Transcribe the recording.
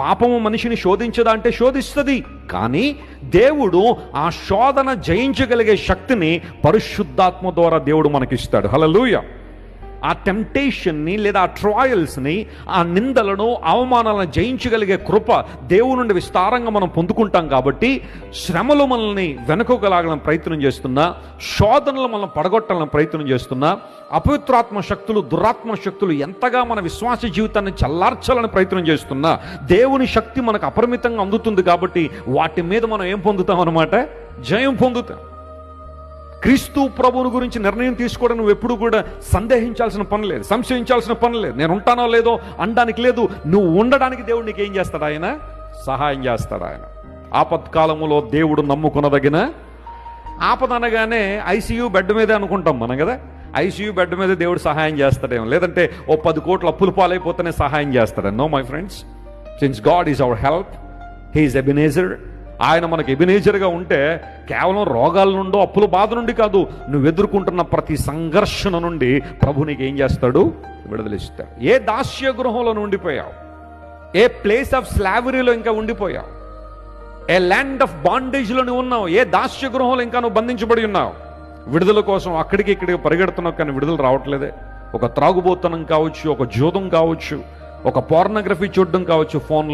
పాపము మనిషిని శోధించదా అంటే శోధిస్తుంది. కానీ దేవుడు ఆ శోధన జయించగలిగే శక్తిని పరిశుద్ధాత్మ ద్వారా దేవుడు మనకిస్తాడు. హల్లెలూయా. ఆ టెంప్టేషన్ని లేదా ఆ ట్రయల్స్ని, ఆ నిందలను, అవమానాలను జయించగలిగే కృప దేవుని నుండి విస్తారంగా మనం పొందుకుంటాం. కాబట్టి శ్రమలు మనల్ని వెనుకగలాగాలని ప్రయత్నం చేస్తున్నా, శోధనలు మనల్ని పడగొట్టాలని ప్రయత్నం చేస్తున్నా, అపవిత్రాత్మ శక్తులు, దురాత్మ శక్తులు ఎంతగా మన విశ్వాస జీవితాన్ని చల్లార్చాలని ప్రయత్నం చేస్తున్నా, దేవుని శక్తి మనకు అపరిమితంగా అందుతుంది. కాబట్టి వాటి మీద మనం ఏం పొందుతాం అన్నమాట? జయం పొందుతాం. క్రీస్తు ప్రభువుని గురించి నిర్ణయం తీసుకోవడం నువ్వు ఎప్పుడు కూడా సందేహించాల్సిన పని లేదు, సంశయించాల్సిన పని లేదు. నేను ఉంటానో లేదో అనడానికి లేదు. నువ్వు ఉండడానికి దేవుడు నీకు ఏం చేస్తాడు? ఆయన సహాయం చేస్తాడు. ఆయన ఆపత్కాలములో దేవుడు నమ్ముకునదగిన. ఆపద అనగానే ఐసీయూ బెడ్ మీదే అనుకుంటాం మనం కదా. ఐసీయూ బెడ్ మీద దేవుడు సహాయం చేస్తాడేమో, లేదంటే ఓ 10 కోట్ల అప్పులు పాలైపోతేనే సహాయం చేస్తాడు. No my friends, since God is our help, he is Ebenezer. ఆయన మనకు ఎబినేజర్గా ఉంటే కేవలం రోగాల నుండో అప్పుల బాధ నుండి కాదు, నువ్వు ఎదుర్కొంటున్న ప్రతి సంఘర్షణ నుండి ప్రభు నీకు ఏం చేస్తాడు? విడుదలిస్తాడు. ఏ దాస్య గృహంలో ఉండిపోయావు, ఏ ప్లేస్ ఆఫ్ స్లావరీలో ఇంకా ఉండిపోయావు, ఏ ల్యాండ్ ఆఫ్ బాండేజ్లో నువ్వు ఉన్నావు, ఏ దాస్య గృహంలో ఇంకా నువ్వు బంధించబడి ఉన్నావు, విడుదల కోసం అక్కడికి ఇక్కడికి పరిగెడుతున్నావు కానీ విడుదల రావట్లేదే. ఒక త్రాగుబోతనం కావచ్చు, ఒక జూదం కావచ్చు, ఒక పోర్నోగ్రఫీ చూడడం కావచ్చు, ఫోన్